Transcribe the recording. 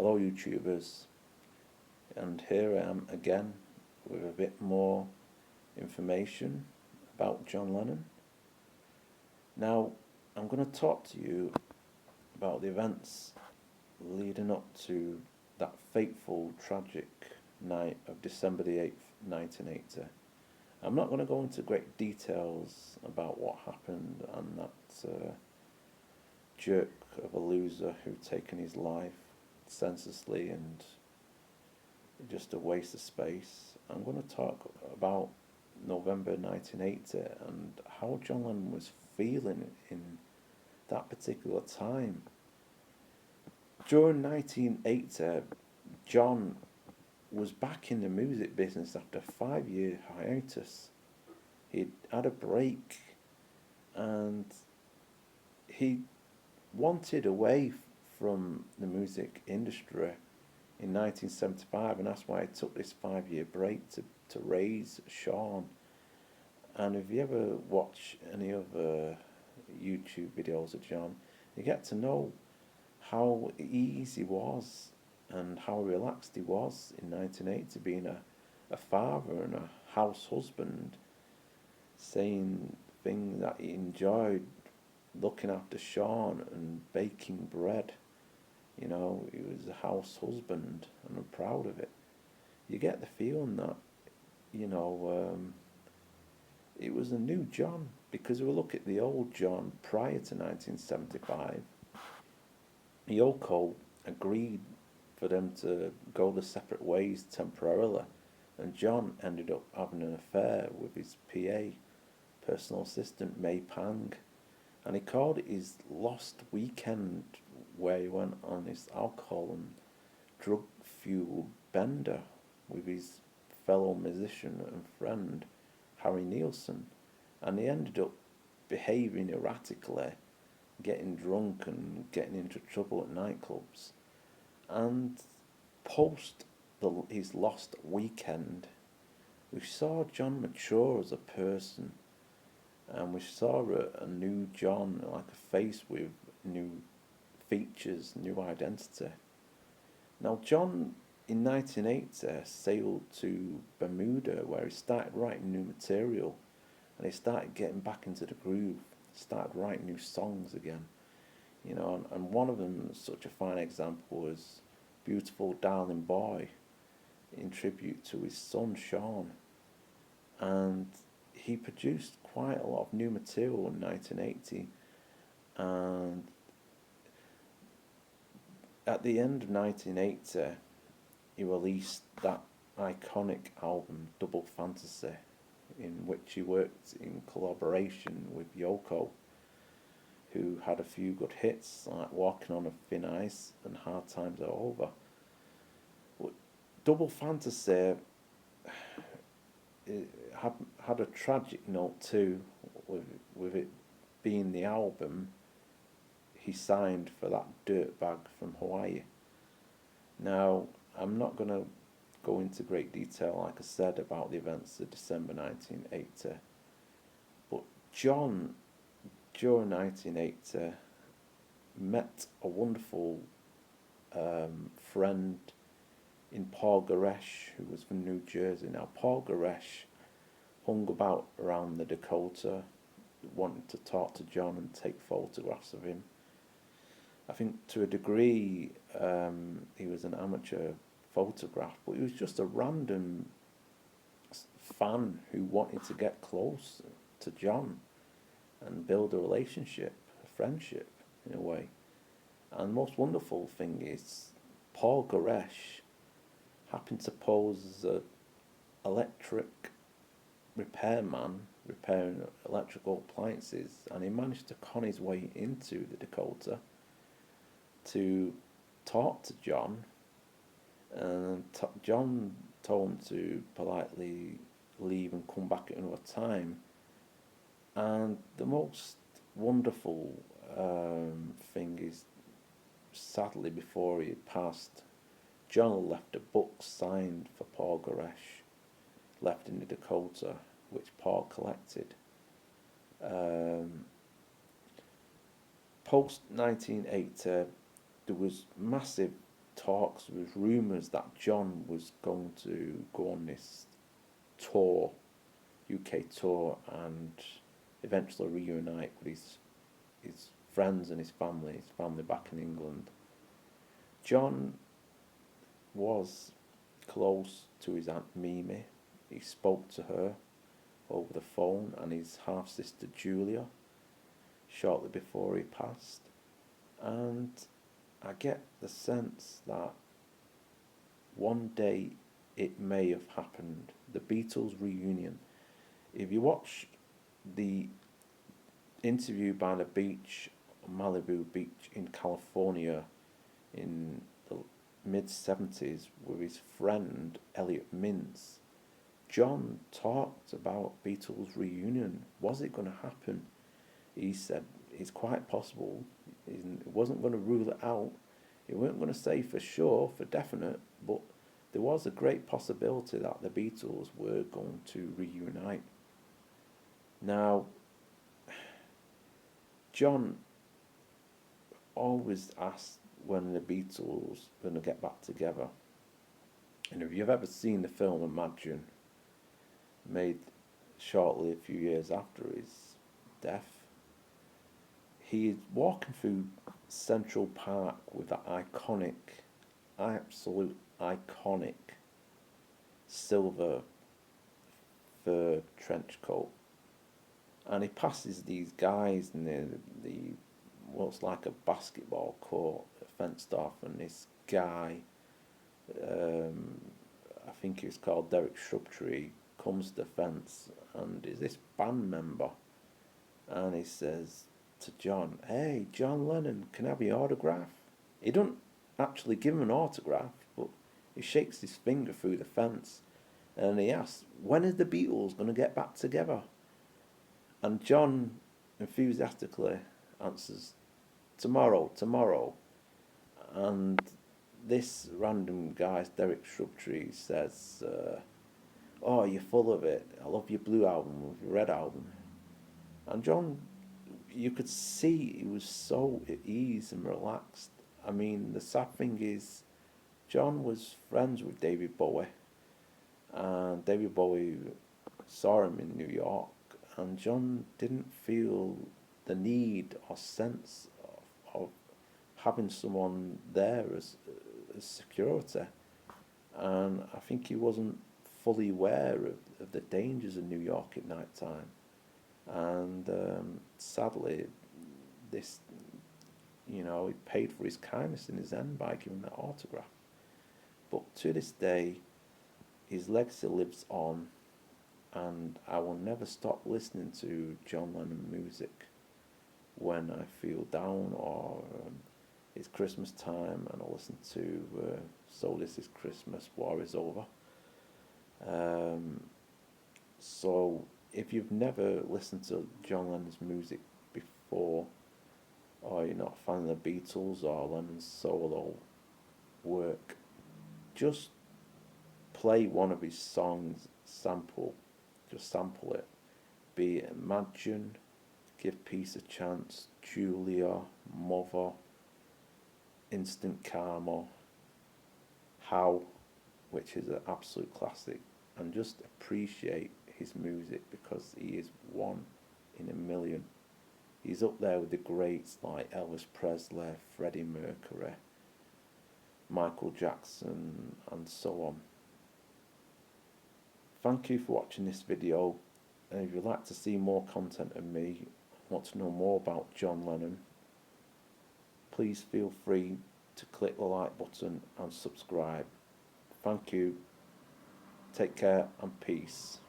Hello YouTubers, and here I am again with a bit more information about John Lennon. Now, I'm going to talk to you about the events leading up to that fateful, tragic night of December the 8th, 1980. I'm not going to go into great details about what happened and that jerk of a loser who'd taken his life senselessly and just a waste of space. I'm going to talk about November 1980 and how John Lennon was feeling in that particular time. During 1980, John was back in the music business after a 5 year hiatus. He'd had a break and he wanted away from the music industry in 1975, and that's why I took this 5 year break to raise Sean. And if you ever watch any of the YouTube videos of John, you get to know how easy he was and how relaxed he was in 1980, being a father and a house husband, saying things that he enjoyed, looking after Sean and baking bread. You know, he was a house husband, and I'm proud of it. You get the feeling that, you know, it was a new John, because if we look at the old John prior to 1975, Yoko agreed for them to go their separate ways temporarily, and John ended up having an affair with his PA, personal assistant May Pang, and he called it his lost weekend, where he went on his alcohol and drug fueled bender with his fellow musician and friend Harry Nielsen, and he ended up behaving erratically, getting drunk and getting into trouble at nightclubs. And post his lost weekend, we saw John mature as a person, and we saw a new John, like a face with new features, new identity. Now, John in 1980 sailed to Bermuda, where he started writing new material, and he started getting back into the groove, started writing new songs again. You know, and one of them, such a fine example, was Beautiful Darling Boy, in tribute to his son Sean. And he produced quite a lot of new material in 1980, and at the end of 1980 he released that iconic album Double Fantasy, in which he worked in collaboration with Yoko, who had a few good hits like Walking on a Thin Ice and Hard Times Are Over. But Double Fantasy had a tragic note too, with it being the album he signed for that dirtbag from Hawaii. Now, I'm not going to go into great detail, like I said, about the events of December 1980, but John, during 1980, met a wonderful friend in Paul Goresh, who was from New Jersey. Now, Paul Goresh hung about around the Dakota, wanted to talk to John and take photographs of him. I think to a degree he was an amateur photographer, but he was just a random fan who wanted to get close to John and build a relationship, a friendship in a way. And the most wonderful thing is Paul Goresh happened to pose as an electric repairman repairing electrical appliances, and he managed to con his way into the Dakota to talk to John, and John told him to politely leave and come back at another time. And the most wonderful thing is, sadly, before he had passed, John left a book signed for Paul Goresh, left in the Dakota, which Paul collected. Post 1980, there was massive talks, there was rumours that John was going to go on this tour, UK tour, and eventually reunite with his friends and his family back in England. John was close to his Aunt Mimi. He spoke to her over the phone, and his half sister Julia shortly before he passed. And I get the sense that one day it may have happened. The Beatles reunion. If you watch the interview by the beach, Malibu Beach in California in the mid-70s with his friend Elliot Mintz, John talked about Beatles reunion. Was it going to happen? He said it's quite possible. He wasn't going to rule it out. He weren't going to say for sure, for definite, but there was a great possibility that the Beatles were going to reunite. Now, John always asked when the Beatles were going to get back together. And if you've ever seen the film Imagine, made shortly a few years after his death, he is walking through Central Park with that absolute iconic silver fur trench coat, and he passes these guys near the what's like a basketball court fenced off, and this guy, I think he's called Derek Shrubtree, comes to the fence, and is this band member, and he says to John, "Hey, John Lennon, can I have your autograph?" He don't actually give him an autograph, but he shakes his finger through the fence, and he asks, "When are the Beatles going to get back together?" And John enthusiastically answers, "Tomorrow, tomorrow." And this random guy, Derek Shrubtree, says, "Oh, you're full of it. I love your Blue album, your Red album." And John, you could see he was so at ease and relaxed. I mean, the sad thing is, John was friends with David Bowie, and David Bowie saw him in New York, and John didn't feel the need or sense of having someone there as security. And I think he wasn't fully aware of the dangers of New York at night time. And sadly, this, he paid for his kindness in his end by giving that autograph. But to this day, his legacy lives on, and I will never stop listening to John Lennon music when I feel down, or it's Christmas time and I listen to So This Is Christmas, War Is Over. So if you've never listened to John Lennon's music before, or you're not a fan of the Beatles or Lennon's solo work, just play one of his songs, just sample it. Be it Imagine, Give Peace a Chance, Julia, Mother, Instant Karma, How, which is an absolute classic, and just appreciate his music, because he is one in a million. He's up there with the greats like Elvis Presley, Freddie Mercury, Michael Jackson, and so on. Thank you for watching this video, and if you'd like to see more content of me, want to know more about John Lennon, please feel free to click the like button and subscribe. Thank you, take care and peace.